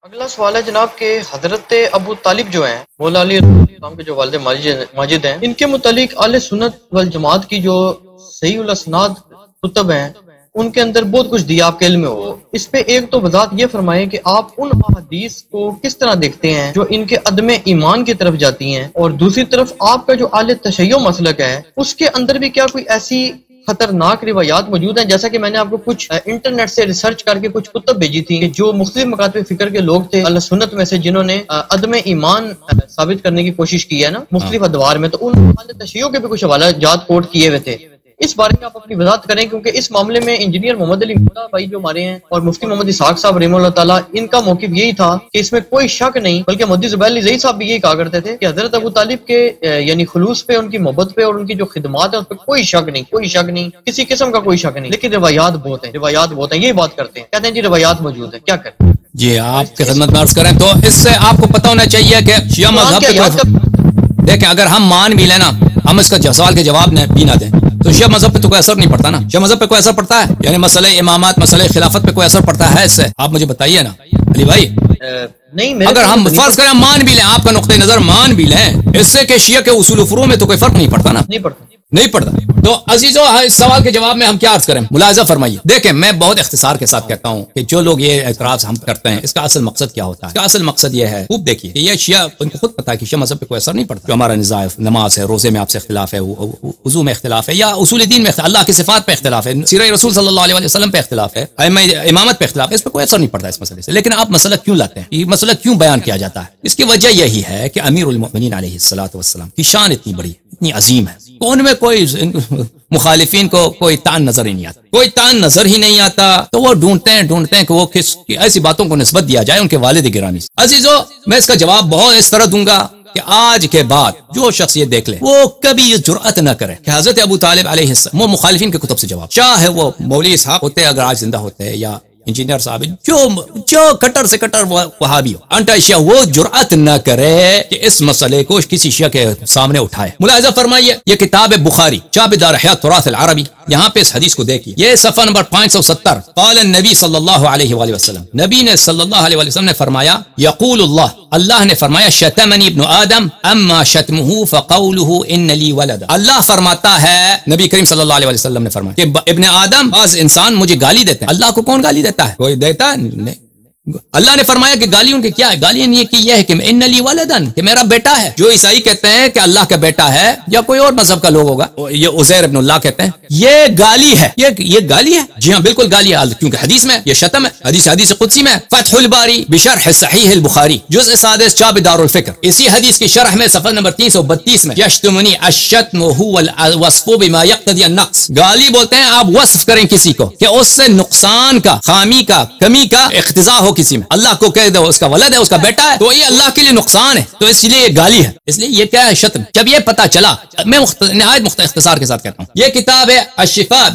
اگلا سوال ہے جناب کہ حضرت ابو طالب جو ہیں مولا علی کے جو والد ماجد ہیں، ان کے متعلق اہل سنت والجماعت کی جو صحیح الاسناد کتب ہیں ان کے اندر بہت کچھ دیا آپ کے علم میں ہو، اس پہ ایک تو وضاحت یہ فرمائیں کہ آپ ان احادیث کو کس طرح دیکھتے ہیں جو ان کے عدم ایمان کی طرف جاتی ہیں، اور دوسری طرف آپ کا جو اہل تشیع مسلک ہے اس کے اندر بھی کیا کوئی ایسی خطرناک روایات موجود ہیں؟ جیسا کہ میں نے آپ کو کچھ انٹرنیٹ سے ریسرچ کر کے کچھ کتب بھیجی تھی کہ جو مختلف مکاتب فکر کے لوگ تھے اہل سنت میں سے جنہوں نے عدم ایمان ثابت کرنے کی کوشش کی ہے نا مختلف ادوار میں، تو ان اہل تشیع کے بھی کچھ حوالہ جات کوٹ کیے ہوئے تھے، اس بارے میں آپ اپنی وضاحت کریں، کیونکہ اس معاملے میں انجینئر محمد علی مولا بھائی جو ہمارے ہیں اور مفتی محمد اسحاق صاحب رحمہ اللہ تعالیٰ ان کا موقف یہی تھا کہ اس میں کوئی شک نہیں، بلکہ مفتی زبیر علی زئی صاحب بھی یہی کہا کرتے تھے کہ حضرت ابو طالب کے یعنی خلوص پہ، ان کی محبت پہ اور ان کی جو خدمات ہیں اس پہ کوئی شک نہیں، کسی قسم کا کوئی شک نہیں، لیکن روایات بہت ہیں، یہی بات کرتے ہیں، کہتے ہیں جی روایات موجود ہیں، کیا کریں؟ جی آپ کی خدمت میں عرض کریں تو اس سے آپ کو پتہ ہونا چاہیے کہ شیعہ مذہب دیکھیں، اگر ہم مان بھی لینا، ہم اس کا سوال کے جواب بھی نہ دیں تو شیعہ مذہب پہ تو کوئی اثر نہیں پڑتا نا، شیعہ مذہب پہ کوئی اثر پڑتا ہے؟ یعنی مسئلہ امامات، مسئلہ خلافت پہ کوئی اثر پڑتا ہے اس سے؟ آپ مجھے بتائیے نا علی بھائی۔ نہیں، اگر ہم فرض کریں مان بھی لیں، آپ کا نقطہ نظر مان بھی لیں، اس سے کہ شیعہ کے اصول و فروع میں تو کوئی فرق نہیں پڑتا نا، نہیں پڑتا۔ تو عزیزو اس سوال کے جواب میں ہم کیا عرض کریں؟ ملاحظہ فرمائیے۔ دیکھیں میں بہت اختصار کے ساتھ کہتا ہوں کہ جو لوگ یہ اعتراض ہم کرتے ہیں اس کا اصل مقصد کیا ہوتا ہے؟ اس کا اصل مقصد یہ ہے، خوب دیکھیے کہ یہ شیعہ ان کو خود پتا ہے کہ شیعہ مذہب پہ کوئی اثر نہیں پڑتا، جو ہمارا نماز ہے، روزے میں آپ سے اختلاف ہے، وضو میں اختلاف ہے، یا اصول دین میں اللہ کی صفات پہ اختلاف ہے، سیرہ رسول صلی اللہ علیہ وسلم پہ اختلاف ہے، امامت پہ اختلاف ہے، اس پہ کوئی اثر نہیں پڑتا اس مسئلے سے۔ لیکن آپ مسئلہ کیوں لاتے ہیں؟ یہ مسئلہ کیوں بیان کیا جاتا ہے؟ اس کی وجہ یہی ہے کہ امیر المؤمنین علیہ الصلوۃ والسلام کی شان اتنی بڑی، اتنی عظیم ہے، ان میں کوئی مخالفین کو کوئی تان نظر ہی نہیں آتا، تو وہ ڈھونڈتے ہیں کہ وہ کس ایسی باتوں کو نسبت دیا جائے ان کے والد گرامی سے۔ عزیزو میں اس کا جواب بہت اس طرح دوں گا کہ آج کے بعد جو شخص یہ دیکھ لے وہ کبھی یہ جرأت نہ کرے کہ حضرت ابو طالب علیہ السلام، وہ مخالفین کے کتب سے جواب، چاہے وہ مولوی اسحاق ہوتے اگر آج زندہ ہوتے یا انجینئر صاحب جو کٹر سے کٹر وہابی ہو، انٹا شیعہ، وہ جرأت نہ کرے کہ اس مسئلے کو کسی شیعہ کے سامنے اٹھائے۔ ملاحظہ فرمائیے، یہ کتاب بخاری چاپ دار احیاء تراث العربی، یہاں پہ اس حدیث کو دیکھیے، یہ صفحہ نمبر 570، قال النبی صلی اللہ علیہ وآلہ وسلم، نبی نے صلی اللہ علیہ وآلہ وسلم نے فرمایا، یقول اللہ نے فرمایا، شتمنی ابن آدم اما شتمہ فقولہ ان لی ولد، اللہ فرماتا ہے، نبی کریم صلی اللہ علیہ وآلہ وسلم نے فرمایا کہ ابن آدم، بعض انسان مجھے گالی دیتے ہیں، اللہ کو کون گالی دیتا ہے؟ کوئی دیتا نہیں۔ اللہ نے فرمایا کہ گالی ان کی کیا ہے؟ گالی یہ کہ یہ ہے کہ ان لی ولدن، کہ میرا بیٹا ہے۔ جو عیسائی کہتے ہیں کہ اللہ کا بیٹا ہے، یا کوئی اور مذہب کا لوگ ہوگا، یہ عزیر ابن اللہ کہتے ہیں، یہ گالی ہے، یہ گالی ہے، جی ہاں بالکل گالی ہے، کیونکہ حدیث میں یہ شتم ہے، حدیث قدسی میں۔ فتح الباری بشرح صحیح البخاری جزء 6 چاپ دار الفکر، اسی حدیث کی شرح میں صفحہ نمبر 332 میں، یشتمنی الشتم هو الوصف بما يقتضي النقص، گالی بولتے ہیں آپ وصف کریں کسی کو کہ اس سے نقصان کا، خامی کا، کمی کا اقتضا ہو کسی میں، اللہ کو کہہ دو اس کا ولد ہے، اس کا بیٹا ہے، تو یہ اللہ کے لیے نقصان ہے، تو اس لیے یہ گالی ہے، اس لیے یہ کیا ہے؟ شتم۔ جب یہ پتا چلا، میں نہایت اختصار کے ساتھ کہتا ہوں، یہ کتاب ہے الشفاء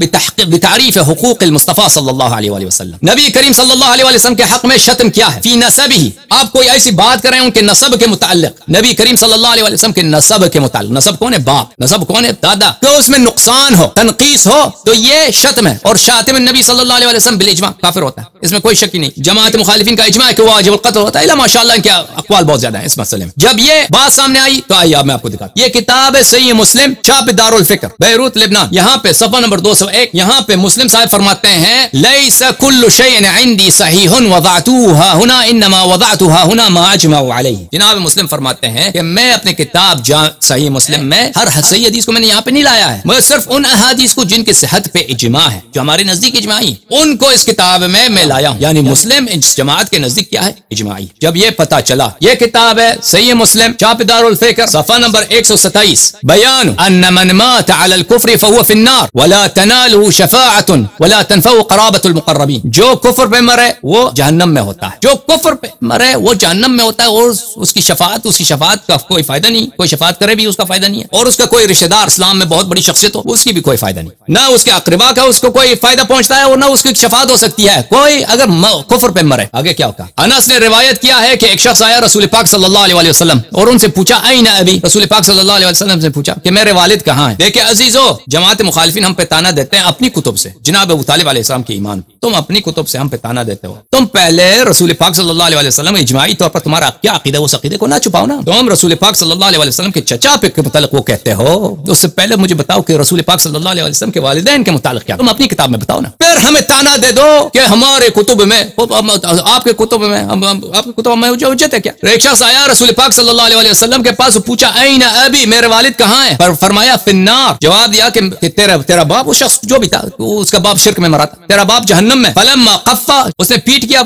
بتعریف حقوق المصطفیٰ صلی اللہ علیہ وآلہ وسلم، نبی کریم صلی اللہ علیہ وآلہ وسلم کے حق میں شتم کیا ہے، فی نسبہ، آپ کوئی ایسی بات کریں ان کے نسب کے متعلق، نبی کریم صلی اللہ علیہ وآلہ وسلم کے نسب کے متعلق، نسب کون ہے؟ باپ، نسب کون ہے؟ دادا، تو اس میں نقصان ہو، تنقیص ہو، تو یہ شتم ہے، اور شاتم النبی صلی اللہ علیہ وآلہ وسلم بالاجماع کافر ہوتا ہے، اس میں کوئی شک ہی نہیں۔ جماعت مخالفین کا اجماع ہے کہ واجب القتل ہوتا ہے، ماشاءاللہ ان کے اقوال بہت زیادہ ہیں اس مسئلے میں۔ جب یہ بات سامنے آئی تو آئیے اب میں آپ کو دکھاتا ہوں، یہ کتاب ہے صحیح مسلم چاپ دار الفکر بیروت لبنان، یہاں پہ صفحہ نمبر 201، یہاں پہ مسلم صاحب فرماتے ہیں، لیس کل شیء عندی صحیح وضعتوها هنا انما وضعتها هنا ما اجمعوا علیہ، جناب مسلم فرماتے ہیں کہ میں اپنے کتاب صحیح مسلم میں ہر صحیح حدیث کو میں نے یہاں پہ نہیں لایا ہے، میں صرف ان احادیث کو جن کی صحت پہ اجماع ہے، جو ہمارے نزدیک اجماعی، ان کو اس کتاب میں لایا ہوں، یعنی مسلم اس جماعت کے نزدیک کیا ہے؟ اجماعی۔ جب یہ پتا چلا، یہ کتاب ہے صحیح مسلم چاپ دار الفکر صفحہ نمبر 127، بیان ان من مات على الكفر فهو في النار ولا تناله شفاعة ولا تنفعه قرابة المقربين، جو کفر پہ مرے وہ جہنم میں ہوتا ہے، جو کفر پہ مرے وہ جہنم میں ہوتا ہے، اور اس کی شفاعت کا کوئی فائدہ نہیں، کوئی شفاعت کرے بھی اس کا فائدہ نہیں ہے، اور اس کا کوئی رشتہ دار اسلام میں بہت بڑی شخصیت ہو اس کی بھی کوئی فائدہ نہیں، نہ اس کے اقربا کا اس کو کوئی فائدہ پہنچتا ہے، اور نہ اس کی شفاعت ہو سکتی ہے۔ کوئی اگر کفر پہ مرے ہے. آگے کیا ہوگا؟ انس نے روایت کیا ہے کہ ایک شخص آیا رسول پاک صلی اللہ علیہ وسلم اور ان سے پوچھا این ابی، رسول پاک صلی اللہ علیہ وسلم سے پوچھا کہ میرے والد کہاں ہیں. دیکھیں عزیزو، جماعت مخالفین ہم پہ تانا دیتے ہیں اپنی کتب سے، جناب ابو طالب علیہ السلام کے ایمان. تم اپنی کتب سے ہم پہ تانا دیتے ہو. تم پہلے رسول پاک صلی اللہ علیہ وسلم اجماعی طور پر تمہارا کیا عقیدہ اس عقیدے کو نہ چھپاؤ نا. تم رسول پاک صلی اللہ علیہ وسلم کے چچا پہ متعلق وہ کہتے ہو، اس سے پہلے مجھے بتاؤ کہ رسول پاک صلی اللہ علیہ وسلم کے والدین کے متعلق کیا، تم اپنی کتاب میں بتاؤ نا. پھر ہمیں تانا دے دو کہ ہمارے کتب میں، آپ کے کتب میں، آپ کی کتب میں جو حجت ہے کیا. ایک شخص آیا رسول پاک صلی اللہ علیہ وسلم کے پاس، پوچھا این ابی، میرے والد کہاں ہیں. فرمایا فی النار، جواب دیا کہ تیرا باپ، وہ شخص جو بھی تھا اس کا باپ شرک میں مرا تھا، تیرا باپ جہنم میں. فلما قفا، اس نے پیٹ کیا،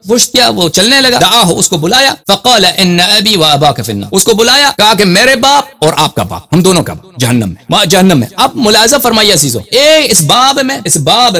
پشت کیا، وہ چلنے لگا. دعاہ، اس کو بلایا. فقال ان ابی و اباک فی النار، اس کو بلایا، کہا کہ میرے باپ اور آپ کا باپ، ہم دونوں کا باپ جہنم میں، جہنم میں. اب ملاحظہ فرمائیے عزیزو، اس باب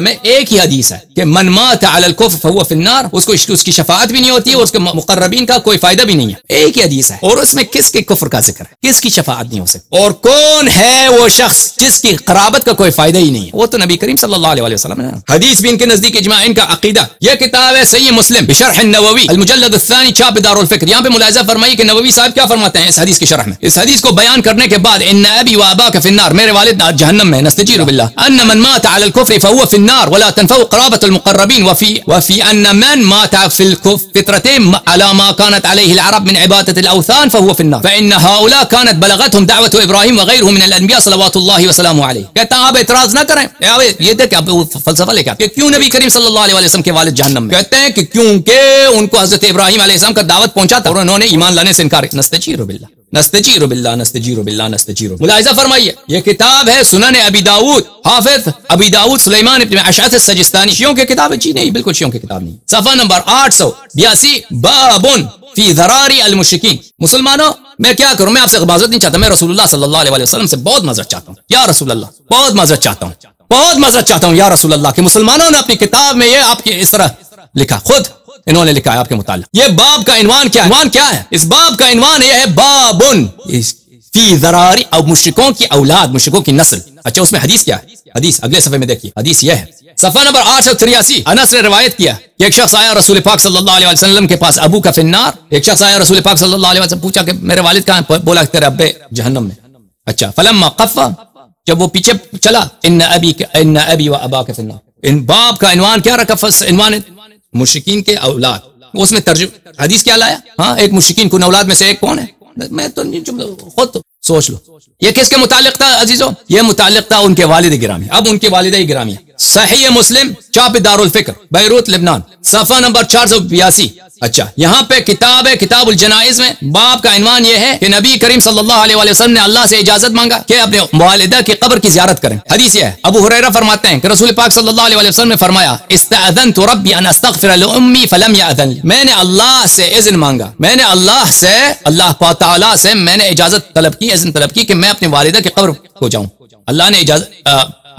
میں ایک ہی حدیث ہے کہ من مات علی الکفر فهو فی النار، اس کی شفاعت بھی نہیں ہوتی ہے اور اس کے مقربین کا کوئی فائدہ بھی نہیں ہے. ایک ہی حدیث ہے اور اس میں کس کے کفر کا ذکر ہے، کس کی شفاعت نہیں ہو سکتی، اور کون ہے وہ شخص جس کی قرابت کا کوئی فائدہ ہی نہیں ہے، وہ تو نبی کریم صلی اللہ علیہ وسلم ہے. حدیث بھی ان کے نزدیک اجماع، ان کا عقیدہ. یہ کتاب ہے صحیح مسلم بشرح النووی المجلد الثانی، چھاپ دار الفکر. یہاں پہ ملاحظہ فرمائیے کہ نووی صاحب کیا فرماتے ہیں اس حدیث کی شرح میں. اس حدیث کو بیان کرنے کے بعد ان ابی و اباک فی النار، میرے والد جہنم میں، نستجیر باللہ. ان من مات علی الكفر فهو في النار ولا تنفع قرابة المقربين، وفي ان من مات في الفطرة على ما كانت عليه العرب من عبادة الاوثان فهو في النار، فان هؤلاء كانت بلغتهم دعوة ابراهيم وغيره من الانبياء صلوات الله وسلامه عليه. کہتا آپ اعتراض نہ کریں. یہ دیکھ آپ فلسفہ لے کے کہ کیوں نبی کریم صلی اللہ علیہ وسلم کے والد جہنم میں. کہتے ہیں کہ کیونکہ ان کو حضرت ابراہیم علیہ السلام کا دعوت پہنچا تھا اور انہوں نے ایمان لانے سے انکار کیا. نستجیر باللہ، نستجیر باللہ، نستجیر باللہ، نستجیر. ملاحظہ فرمائیے، یہ کتاب ہے سنن ابی داؤد، حافظ ابی داؤد سلیمان ابن اشعث السجستانی. شیعوں کی کتاب ہے؟ جی نہیں، بالکل شیعوں کی کتاب نہیں. صفحہ نمبر 882، باب فی ذراری المشرکین. مسلمانوں، میں کیا کروں، میں آپ سے معذرت نہیں چاہتا، میں رسول اللہ صلی اللہ علیہ وسلم سے بہت معذرت چاہتا ہوں. یا رسول اللہ، بہت معذرت چاہتا ہوں، بہت معذرت چاہتا ہوں یا رسول اللہ، کہ مسلمانوں نے اپنی کتاب میں یہ آپ کے اس طرح لکھا، خود انہوں نے لکھا ہے آپ کے متعلق. یہ باب کا عنوان کیا ہے؟ عنوان کیا ہے اس باب کا؟ عنوان یہ ہے بابن فی ذراری او مشرکوں کی اولاد، مشرکوں کی نسل. اچھا، اس میں حدیث کیا ہے؟ حدیث اگلے صفحے میں دیکھیے. حدیث یہ ہے، صفحہ نمبر 883. انس نے روایت کیا کہ ایک شخص آیا رسول پاک صلی اللہ علیہ وسلم کے پاس، ابو کا فی النار. ایک شخص آیا رسول پاک صلی اللہ علیہ وسلم، پوچھا کہ میرے والد کہاں ہیں؟ بولا کہ تیرے ابے جہنم میں. اچھا، فلما قفا، جب وہ پیچھے چلا، ان ابی و اباک فی النار. ان باب کا عنوان کیا رکھا؟ عنوان مشرکین کے اولاد. اس میں ترجمہ حدیث کیا لایا؟ ہاں، ایک مشرکین کن اولاد میں سے ایک کون ہے؟ میں تو خود سوچ لو. یہ کس کے متعلق تھا عزیزو؟ یہ متعلق تھا ان کے والد گرامی. اب ان کے والدہ گرامی، صحیح مسلم، چھاپ دار الفکر، بیروت لبنان، صفحہ نمبر 482. اچھا، یہاں پہ کتاب ہے کتاب الجنائز میں. باب کا عنوان یہ ہے کہ نبی کریم صلی اللہ علیہ وسلم نے اللہ سے اجازت مانگا کہ اپنے والدہ کی قبر کی زیارت کریں. حدیث یہ ہے، ابو ہریرہ فرماتے ہیں کہ رسول پاک صلی اللہ علیہ وسلم نے فرمایا، استأذنت ربی ان استغفر لأمی فلم یأذن لی. میں نے اللہ سے اذن مانگا، میں نے اللہ تعالیٰ سے میں نے اجازت طلب کی، اذن طلب کی کہ میں اپنی والدہ کی قبر کو جاؤں. اللہ نے اجازت،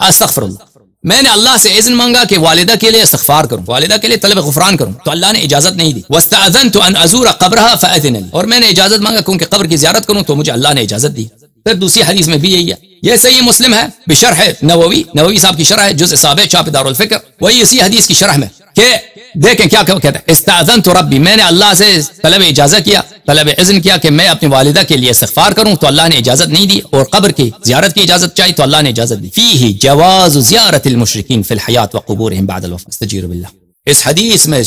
استغفر اللہ، میں نے اللہ سے اذن مانگا کہ والدہ کے لیے استغفار کروں، والدہ کے لیے طلب غفران کروں، تو اللہ نے اجازت نہیں دی. واستأذنت ان ازور قبرها فاذن لی، اور میں نے اجازت مانگا کہ ان کے قبر کی زیارت کروں تو مجھے اللہ نے اجازت دی. پھر دوسری حدیث میں بھی یہی ہے. یہ صحیح مسلم ہے بشرح نووی، نووی صاحب کی شرح ہے، جزء 7 چھاپ دار الفکر. وہی اسی حدیث کی شرح میں کہ دیکھیں کیا کہتا ہے، استأذنت ربی، میں نے اللہ سے طلب اجازت کیا، طلب اذن کیا کہ میں اپنی والدہ کے لیے استغفار کروں تو اللہ نے اجازت نہیں دی، اور قبر کی زیارت کی اجازت چاہی تو اللہ نے اجازت دی. فیہ جواز زیارت المشرکین فی الحیات وقبورہم بعد الوفاة. استجیر باللہ. اس حدیث میں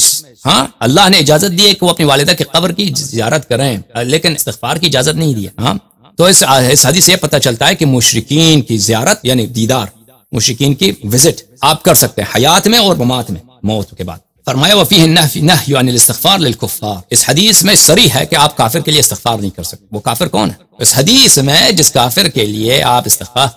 ہاں اللہ نے اجازت دی ہے کہ وہ اپنی والدہ کی قبر کی زیارت کریں، لیکن استغفار کی اجازت نہیں دی ہے. ہاں، تو اس حدیث سے یہ پتہ چلتا ہے کہ مشرکین کی زیارت یعنی دیدار، مشرکین کی وزٹ آپ کر سکتے ہیں حیات میں اور ممات میں، موت کے بعد. فرمایا وفیہ نہی عن الاستغفار للکفار. اس حدیث میں صریح ہے کہ آپ کافر کے لیے استغفار نہیں کر سکتے. وہ کافر کون ہے اس حدیث میں جس کافر کے لیے آپ استغفار،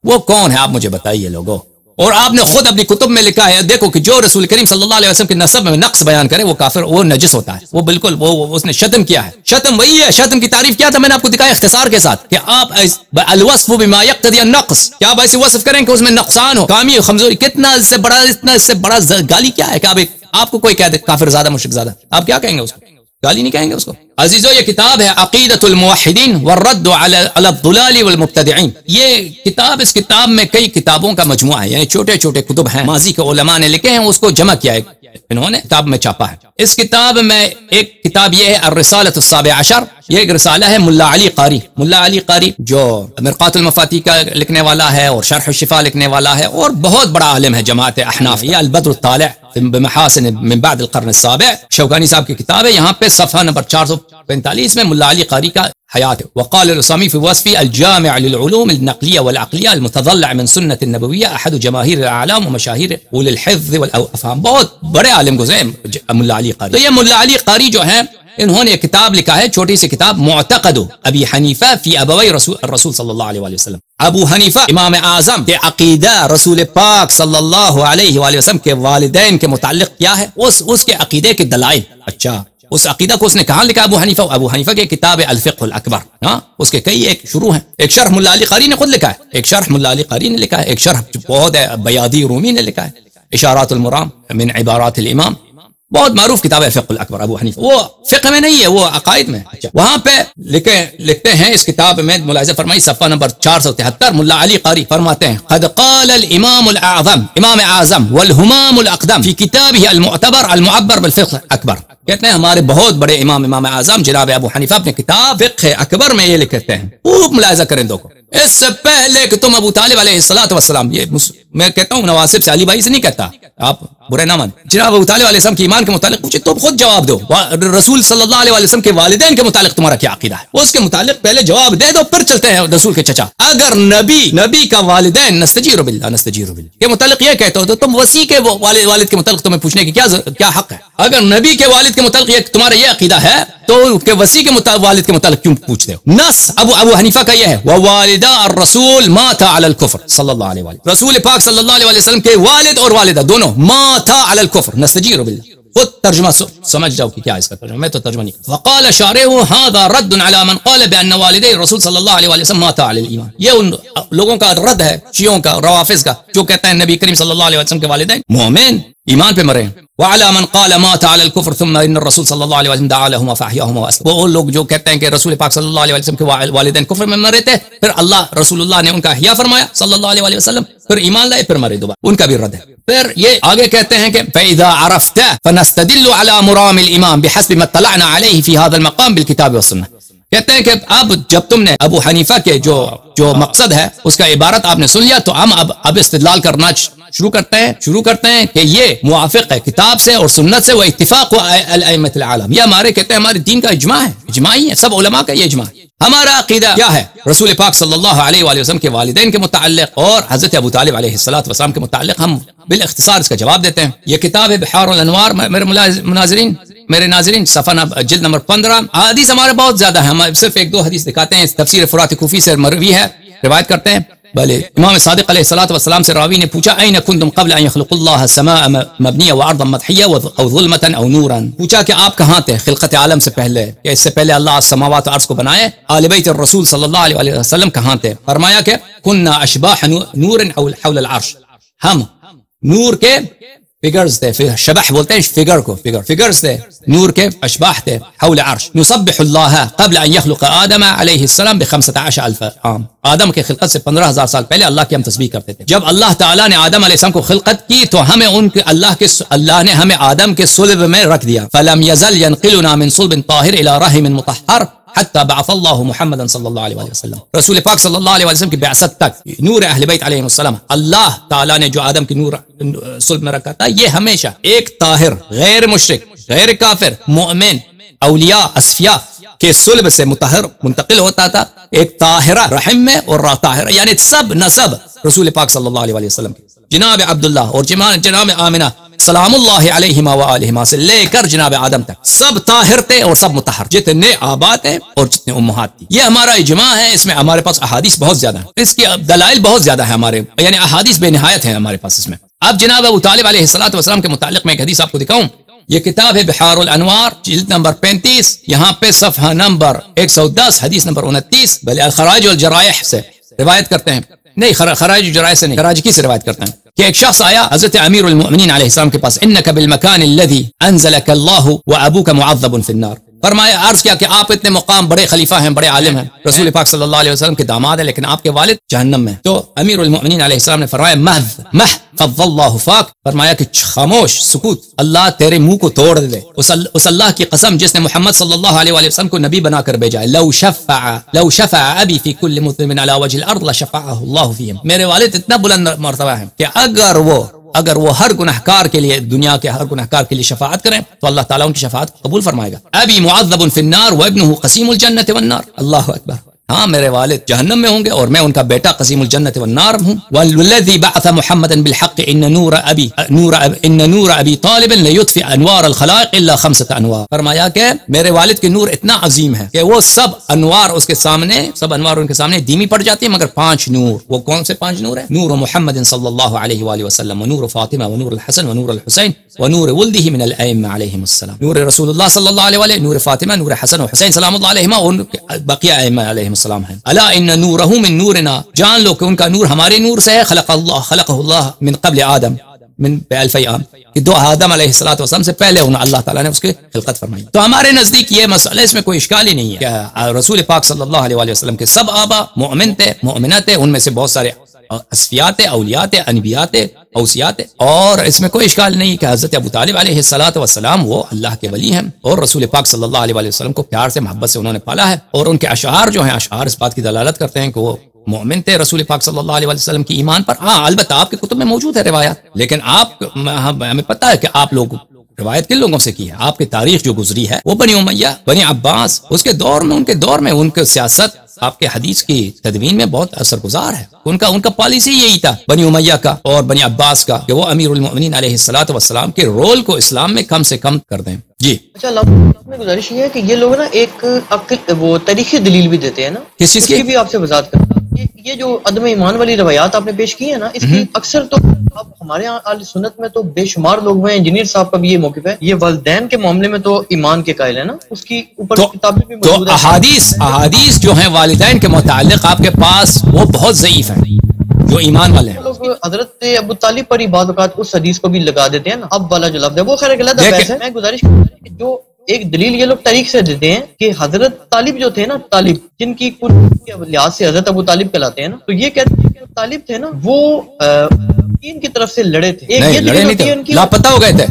وہ کون ہے آپ مجھے بتائیے لوگوں. اور آپ نے خود اپنی کتب میں لکھا ہے، دیکھو کہ جو رسول کریم صلی اللہ علیہ وسلم کے نسب میں نقص بیان کرے وہ کافر، وہ نجس ہوتا ہے. وہ بالکل وہ اس نے شتم کیا ہے. شتم وہی ہے. شتم کی تعریف کیا تھا میں نے آپ کو دکھایا اختصار کے ساتھ کہ آپ الوصف بما یقتضی النقص، کیا آپ ایسے وصف کریں کہ اس میں نقصان ہو، کمی، کمزوری. کتنا اس سے بڑا گالی کیا ہے کہ آپ کو کوئی کہہ دے کافر زیادہ مشرک زیادہ، آپ کیا کہیں گے اس کو؟ گالی نہیں کہیں گے اس کو. عزیزو یہ کتاب ہے عقیدۃ الموحدین والرد علی الضلال والمبتدعین. یہ کتاب، اس کتاب میں کئی کتابوں کا مجموعہ ہے، یعنی چھوٹے چھوٹے کتب ہیں ماضی کے علماء نے لکھے ہیں، اس کو جمع کیا ہے انہوں نے، کتاب میں چھاپا ہے. اس کتاب میں ایک کتاب یہ ہے الرسالۃ السابع عشر، یہ ایک رسالہ ہے ملا علی قاری. ملا علی قاری جو مرقات المفاتیح کا لکھنے والا ہے اور شرح الشفا لکھنے والا ہے اور بہت بڑا عالم ہے جماعت احناف. یہ البدر الطالع بمحاسن من بعد القرن السابع شوکانی صاحب کی کتاب ہے. یہاں پہ صفحہ نمبر 445 میں ملا علی قاری کا حیات ہے. وقال الرسامی في وصف الجامع للعلوم النقلية والعقلية المتضلع من سنة النبوية أحد جماهير الأعلام ومشاهير أولي الحفظ والأفهام. بہت بڑے عالم گزرے ملا علی قاری. تو یہ ملا علی قاری جو ہیں انہوں نے کتاب لکھا ہے، چھوٹی سی کتاب معتقد ابی حنیفہ فی ابوی رسول صلی اللہ علیہ وآلہ وسلم. ابو حنیفہ امام اعظم کے عقیدہ رسول پاک صلی اللہ علیہ وآلہ وسلم کے والدین کے متعلق کیا ہے، اس کے عقیدے کے دلائل. اچھا اس عقیدہ کو اس نے کہاں لکھا؟ ابو حنیفہ کی کتاب الفقہ الاکبر. ہاں اس کے کئی ایک شروع ہیں. ایک شرح ملا علی قاری نے خود لکھا ہے، ایک شرح ملا علی قاری نے لکھا ہے، ایک شرح بہت ہے بیاضی رومی نے لکھا ہے، اشارات المرام من عبارات الامام، بہت معروف کتاب ہے فقہ الاکبر ابو حنیفہ. وہ فقہ میں نہیں ہے، وہ عقائد میں. وہاں پہ لکھتے ہیں اس کتاب میں ملاحظہ فرمائی صفحہ نمبر 473 ملا علی قاری فرماتے ہیں قد قال الامام الاعظم امام اعظم والہمام الاقدم فی کتابہ المعتبر المعبر بالفقہ الاکبر. کہتے ہیں ہمارے بہت بڑے امام اعظم جناب ابو حنیفہ اپنے کتاب فقہ اکبر میں یہ لکھتے ہیں. خوب ملاحظہ کریں دو کو. اس سے پہلے کہ تم ابو طالب علیہ السلام، یہ میں کہتا ہوں نواسب سے علی بھائی سے نہیں کہتا، آپ برے نہ مان، جناب ابو طالب علیہ السلام کے ایمان کے متعلق پوچھے تم خود جواب دو. رسول صلی اللہ علیہ وسلم کے والدین کے متعلق تمہارا کیا عقیدہ ہے، اس کے متعلق پہلے جواب دے دو، پھر چلتے ہیں رسول کے چچا. اگر نبی کا والدین نستجیر باللہ کے متعلق یہ کہتے ہو تو تم وسیع کے والد کے متعلق تمہیں پوچھنے کی کیا حق ہے؟ اگر نبی کے والد کے متعلق یہ تمہارا یہ عقیدہ ہے تو وسیع کے والد کے متعلق کیوں پوچھتے ہو؟ نص ابو حنیفہ کا یہ ہے ووالدہ الرسول ماتا علی الکفر صلی اللہ علیہ وسلم. رسول پاک صلی اللہ علیہ وسلم کے والد اور والدہ دونوں ماتا علی الکفر نستجیر باللہ. خود ترجمہ سمجھ جاؤ کہ کیا اس کا ترجمہ، میں تو ترجمہ نہیں. وقال شارح هذا رد على من قال بان والدي الرسول صلی اللہ علیہ وسلم ماتا علی الایمان. یہ ان لوگوں کا رد ہے، شیعوں کا، روافض کا، جو کہتے ہیں نبی کریم صلی اللہ علیہ وسلم کے والدین مومن ایمان پہ مرے. وعلى من قال مات على الكفر ثم ان الرسول صلی اللہ علیہ وسلم دعا لهما فاحياهما واسلم. وہ لوگ جو کہتے ہیں کہ رسول پاک صلی اللہ علیہ وسلم کے والدین کفر میں مرے تھے، پھر رسول اللہ نے ان کا احیا فرمایا صلی اللہ علیہ وسلم، پھر ایمان لائے، پھر مرے دوبارہ، ان کا بھی رد ہے. پھر یہ آگے کہتے ہیں کہ فاذا عرفت فنستدل على مرام الامام بحسب ما اطلعنا عليه في هذا المقام بالكتاب والسنه. کہتے ہیں کہ اب جب تم نے ابو حنیفہ کے جو مقصد ہے اس کا عبارت آپ نے سن لیا، تو ہم اب استدلال کرنا شروع کرتے ہیں کہ یہ موافق ہے کتاب سے اور سنت سے، وہ اتفاق الائمۃ العالم. یہ ہمارے کہتے ہیں ہمارے دین کا اجماع ہے، اجماعی ہے، سب علماء کا یہ اجماع ہے. ہمارا عقیدہ کیا ہے رسول پاک صلی اللہ علیہ وآلہ وسلم کے والدین کے متعلق اور حضرت ابو طالب علیہ السلام کے متعلق ہم بالاختصار اس کا جواب دیتے ہیں. یہ کتاب ہے بحار الانوار. میرے ناظرین صفحہ جلد نمبر 15. حدیث ہمارے بہت زیادہ ہیں، ہم صرف ایک دو حدیث دکھاتے ہیں. تفسیر فرات کوفی سے مروی ہے، روایت کرتے ہیں. بھلے امام صادق علیہ السلام سے راوی نے پوچھا این کنتم قبل ان یخلق اللہ السماء مبنیہ وارضا مدحیہ او ظلمۃ او نورا. پوچھا کہ آپ کہاں تھے خلقت عالم سے پہلے، کہ اس سے پہلے اللہ سماوات و ارض کو بنائے، آل بیت الرسول صلی اللہ علیہ وسلم کہاں تھے؟ فرمایا کہ کننا اشباح نور حول العرش، ہم نور کے فگرز تھے، شبح بولتے ہیں فگر کو، فگرز تھے، نور کے اشباح تھے حول عرش. نسبح اللہ قبل ان یخلق آدم علیہ السلام ب15,000 عام. آدم کے خلقت سے 15,000 سال پہلے اللہ کی ہم تسبیح کرتے تھے. جب اللہ تعالیٰ نے آدم علیہ السلام کو خلقت کی تو ہمیں اللہ نے ہمیں آدم کے صلب میں رکھ دیا. فلم یزل ینقلنا من صلب طاہر الى رحم مطہر حتی بعث اللہ محمد صلی اللہ علیہ وسلم. رسول پاک صلی اللہ علیہ وسلم کی بعثت تک نور اہل بیت علیہ السلام اللہ تعالیٰ نے جو آدم کی نور صلب میں رکھا تھا، یہ ہمیشہ ایک طاہر، غیر مشرک، غیر کافر، مومن، اولیاء، اصفیاء کے صلب سے مطہر منتقل ہوتا تھا ایک طاہرہ رحم میں، اور طاہرہ یعنی سب نسب رسول پاک صلی اللہ علیہ وسلم کی. جناب عبداللہ اور جناب آمنہ سلام اللہ علیہما وآلہما سے لے کر جناب آدم تک سب طاہر تھے اور سب مطہر، جتنے آباد ہیں اور جتنے امہات تھی. یہ ہمارا اجماع ہے. اس میں ہمارے پاس احادیث بہت زیادہ ہیں، اس کی دلائل بہت زیادہ ہیں ہمارے، یعنی احادیث بے نہایت ہیں ہمارے پاس اس میں. اب جناب ابو طالب علیہ السلام کے متعلق میں ایک حدیث آپ کو دکھاؤں. یہ کتاب ہے بحار الانوار جلد نمبر 35، یہاں پہ صفحہ نمبر 110 حدیث نمبر 29. بھلے الخراج والجرائح سے روایت کرتے ہیں، نہیں خراج الجرائح سے نہیں، خراج کی سے روایت کرتے ہیں کہ ایک شخص آیا حضرت امیر المؤمنین علیہ السلام کے پاس، انک بالمکان الذی انزلک اللہ وابوک معذب فی النار. فرمایا عرض کیا کہ آپ اتنے مقام بڑے خلیفہ ہیں, بڑے عالم ہیں, رسول پاک صلی اللہ علیہ وسلم کے داماد ہیں, لیکن آپ کے والد جہنم میں. تو امیر المؤمنین علیہ السلام نے فرمایا مہ فضل اللہ فاک, فرمایا کہ خاموش, سکوت, اللہ تیرے منہ کو توڑ دے. اس اللہ کی قسم جس نے محمد صلی اللہ علیہ وسلم کو نبی بنا کر بھیجا ہے. لو شفع ابی فی کل مسلم علی وجه الارض لشفعه اللہ فیہم. میرے والد اتنا بلند مرتبہ ہیں کہ اگر وہ ہر گنہگار کے لیے, دنیا کے ہر گنہگار کے لیے شفاعت کریں تو اللہ تعالیٰ ان کی شفاعت قبول فرمائے گا. ابی معذب فی النار وابنہ قسیم الجنۃ والنار. اللہ اکبر. ہاں میرے والد جہنم میں ہوں گے اور میں ان کا بیٹا قسیم الجنت والنار ہوں. والذی بعث محمدا بالحق ان نور ابی طالب لیطفئ انوار الخلائق الا 5 انوار. فرمایا کہ میرے والد کے نور اتنا عظیم ہے کہ وہ سب انوار ان کے سامنے دھیمی پڑ جاتی ہیں مگر 5 نور. وہ کون سے 5 نور ہیں؟ نور محمد صلی اللہ علیہ وآلہ وسلم, ونور فاطمہ, ونور الحسن, ونور الحسین, ونور ولدہ من الائمہ علیہم السلام. نور رسول اللہ صلی اللہ علیہ وآلہ, نور فاطمہ, نور حسن و حسین سلام اللہ علیہما, اور بقیہ ائمہ علیہم السلام ہیں. الا ان نورہ من نورنا, جان لو کہ ان کا نور ہمارے نور سے ہے. خلقہ اللہ من قبل آدم من بألف عام, کہ 2 آدم علیہ السلام سے پہلے اللہ تعالیٰ نے اس کی خلقت فرمائی. تو ہمارے نزدیک یہ مسئلہ, اس میں کوئی اشکال ہی نہیں ہے کہ رسول پاک صلی اللہ علیہ وسلم کے سب آبا مومن تھے, مومنات تھے, ان میں سے بہت سارے اصفیات, اولیات, انبیات, اوصیات, اور اس میں کوئی اشکال نہیں کہ حضرت ابو طالب علیہ السلام وہ اللہ کے ولی ہیں اور رسول پاک صلی اللہ علیہ وسلم کو پیار سے, محبت سے انہوں نے پالا ہے. اور ان کے اشعار جو ہیں, اشعار اس بات کی دلالت کرتے ہیں کہ وہ مومن تھے رسول پاک صلی اللہ علیہ وسلم کی ایمان پر. ہاں البتہ آپ کے کتب میں موجود ہے روایات, لیکن ہمیں پتہ ہے کہ آپ لوگ روایت کن لوگوں سے کی ہے. آپ کی تاریخ جو گزری ہے وہ بنی امیہ, بنی عباس, اس کے دور میں ان کے سیاست آپ کے حدیث کی تدوین میں بہت اثر گزار ہے. ان کا پالیسی یہی تھا بنی امیہ کا اور بنی عباس کا کہ وہ امیر المؤمنین علیہ السلام کے رول کو اسلام میں کم سے کم کر دیں. جی اچھا, میں گزارش یہ ہے کہ یہ لوگ نا ایک وہ تاریخی دلیل بھی دیتے ہیں نا, کس چیز کی بھی آپ سے وضاحت کریں. یہ جو عدم ایمان والی روایات آپ نے پیش کی ہے نا, اس کی اکثر تو اب ہمارے یہاں اہل سنت میں تو بے شمار لوگ ہوئے ہیں. انجینئر صاحب کا بھی یہ موقف ہے. یہ والدین کے معاملے میں تو ایمان کے قائل ہے نا, اس کی اوپر کتابیں بھی موجود ہیں. احادیث جو ہیں والدین کے متعلق آپ کے پاس وہ بہت ضعیف ہیں جو ایمان والے ہیں. لوگ حضرت ابو طالب پر ہی بعض اوقات اس حدیث کو بھی لگا دیتے ہیں نا, اب والا جو لفظ ہے وہ خیر غلط ہے. میں گزارش کروں کہ جو ایک دلیل یہ لوگ تاریخ سے دیتے ہیں کہ حضرت طالب جو تھے نا, طالب جن کی کل لحاظ سے حضرت ابو طالب کہلاتے ہیں نا, تو یہ کہتے ہیں کہ طالب تھے نا وہ دین کی طرف سے لڑے تھے. لڑے نہیں تھے, لاپتہ ہو گئے تھے.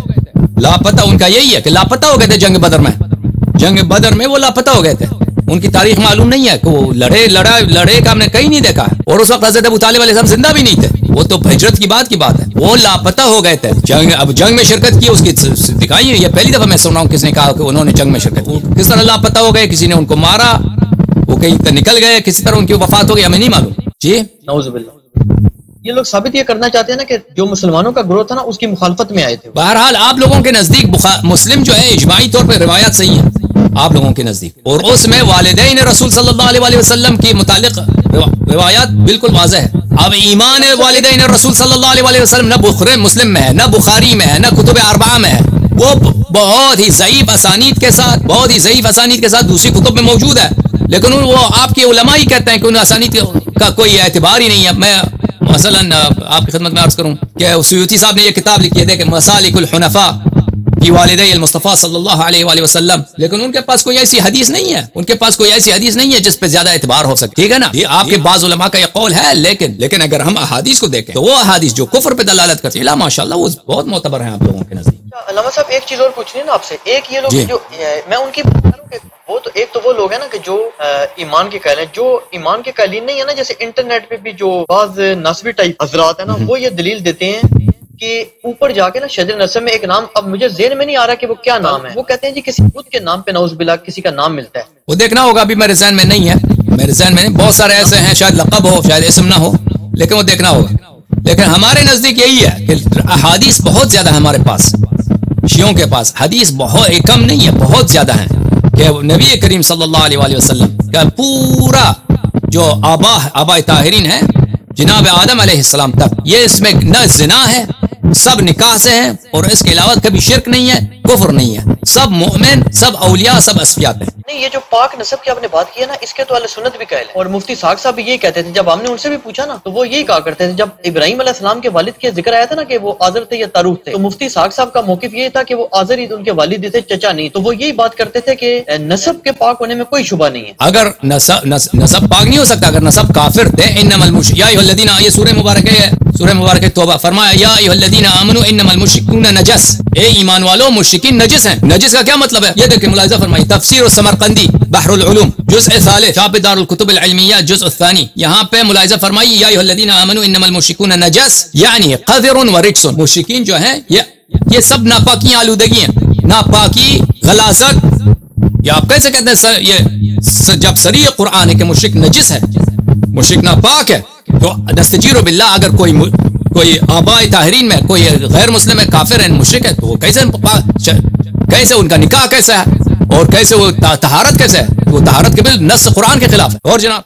لاپتہ ان کا یہی ہے کہ لاپتہ ہو گئے تھے جنگ بدر میں وہ لاپتہ ہو گئے تھے. ان کی تاریخ معلوم نہیں ہے کہ وہ لڑے کا ہم نے کہیں نہیں دیکھا. اور اس وقت حضرت ابو طالب علیہ السلام زندہ بھی نہیں تھے, وہ تو ہجرت کی بات ہے. وہ لاپتہ ہو گئے تھے. جنگ میں شرکت کی, اس کی دکھائی ہے. یہ پہلی دفعہ میں سن رہا ہوں کس نے کہا کہ انہوں نے جنگ میں شرکت کی. کس طرح لاپتہ ہو گئے, کسی نے ان کو مارا, وہ کہیں نکل گئے, کسی طرح ان کی وفات ہو گئی, ہمیں نہیں معلوم. جی نعوذ باللہ. یہ لوگ ثابت یہ کرنا چاہتے ہیں نا کہ جو مسلمانوں کا گروہ تھا نا اس کی مخالفت میں آئے تھے. بہرحال آپ لوگوں کے نزدیک مسلم جو ہے اجماعی طور پر روایات صحیح ہے آپ لوگوں کے نزدیک, اور اس میں والدین رسول صلی اللہ علیہ وسلم کی متعلق روایات بالکل واضح ہے. اب ایمان والدین رسول صلی اللہ علیہ وسلم نہ بخاری مسلم میں ہے, نہ بخاری میں ہے, نہ کتب اربعہ میں ہے. وہ بہت ہی ضعیف اسانید کے ساتھ دوسری کتب میں موجود ہے, لیکن وہ آپ کے علماء ہی کہتے ہیں کہ ان اسانید کا کوئی اعتبار ہی نہیں ہے. میں مثلا آپ کی خدمت میں عرض کروں کہ سیوطی صاحب نے یہ کتاب لکھی ہے, دیکھیں مسالک الحنفاء کی والدی المصطفیٰ صلی اللہ علیہ وآلہ وسلم, لیکن ان کے پاس کوئی ایسی حدیث نہیں ہے, جس پہ زیادہ اعتبار ہو سکے. ٹھیک ہے نا, یہ آپ کے بعض علماء کا یہ قول ہے, لیکن اگر ہم احادیث کو دیکھیں تو وہ احادیث جو کفر پہ دلالت کرتی ہے ماشاءاللہ وہ بہت معتبر ہیں آپ لوگوں کے نزدیک. علامہ صاحب ایک چیز اور پوچھنی ہے نا آپ سے. ایک یہ لوگ جو میں ان کی وہ تو ایک تو وہ لوگ ہیں نا کہ جو ایمان کے قائل ہیں, جو ایمان کے قائلین نہیں ہے نا, جیسے انٹرنیٹ پہ بھی جو بعض نصبی ٹائپ حضرات ہیں نا, وہ یہ دلیل دیتے ہیں کہ اوپر جا کے نا شجر نسب میں ایک نام, اب مجھے ذہن میں نہیں آ رہا کہ وہ کیا نام ہے, وہ کہتے ہیں جی کسی بدھ کے نام پہ نعوذ باللہ کسی کا نام ملتا ہے. وہ دیکھنا ہوگا, ابھی میرے ذہن میں نہیں ہے, بہت سارے ایسے ہیں, شاید لقب ہو شاید اسم نہ ہو, لیکن وہ دیکھنا ہوگا. لیکن ہمارے نزدیک یہی ہے کہ احادیث بہت زیادہ ہے ہمارے پاس, شیعوں کے پاس حدیث بہت کم نہیں ہے, بہت زیادہ ہیں کہ نبی کریم صلی اللہ علیہ وآلہ وسلم کا پورا جو آباء طاہرین ہے جناب آدم علیہ السلام تک, یہ اس میں نہ زنا ہے, سب نکاح سے ہیں اور اس کے علاوہ کبھی شرک نہیں ہے، کفر نہیں ہے، سب مومن، سب اولیاء، سب اصفیاء ہیں۔ نہیں، یہ جو پاک نسب کی آپ نے بات کی ہے نا، اس کے تو اہل سنت بھی قائل ہے، اور مفتی ساق صاحب بھی یہی کہتے تھے۔ جب ہم نے ان سے بھی پوچھا نا تو وہ یہی کہا کرتے تھے، جب ابراہیم علیہ السلام کے والد کے ذکر آیا تھا نا کہ وہ آزر تھے یا تاروخ تھے، تو مفتی ساق صاحب کا موقف یہ تھا کہ وہ آزر ہی ان کے والد تھے، چچا نہیں۔ تو وہ یہی بات کرتے تھے کہ نسب کے پاک ہونے میں کوئی شبہ نہیں ہے۔ اگر نسب پاک نہیں ہو سکتا اگر نسب کافر تھے۔ انما یا ایھا الذین، یہ سورہ مبارک ہے، سورہ مبارک توبہ، فرمایا یا ایھا الذین آمنوا انما المشرکون نجس، اے ایمان والو مشرکین نجس ہیں۔ نجس کا کیا مطلب ہے؟ یہ دیکھیں ملاحظہ فرمائیے، تفسیر السمرقندی بحر العلوم جزء ثالث، شاپ دار الکتب العلمیہ جزء الثانی، یہاں پہ ملاحظہ فرمائیے یا ایھا الذین آمنوا انما المشرکون نجس یعنی قذر ورجس، مشرکین جو ہیں یہ سب ناپاکی آلودگی ہیں، ناپاکی، غلاظت۔ یہ آپ کیسے کہتے ہیں یہ جب صریح قرآن ہے کہ مشرک نجس ہے، مشرک ناپاک ہے، تو نستجیر باللہ اگر کوئی آباء طاہرین میں کوئی غیر مسلم ہے، کافر ہے، مشرک ہے، تو وہ کیسے ان کا نکاح کیسا ہے اور کیسے وہ طہارت کیسے ہے؟ وہ طہارت کے بالکل نص قرآن کے خلاف ہے۔ اور جناب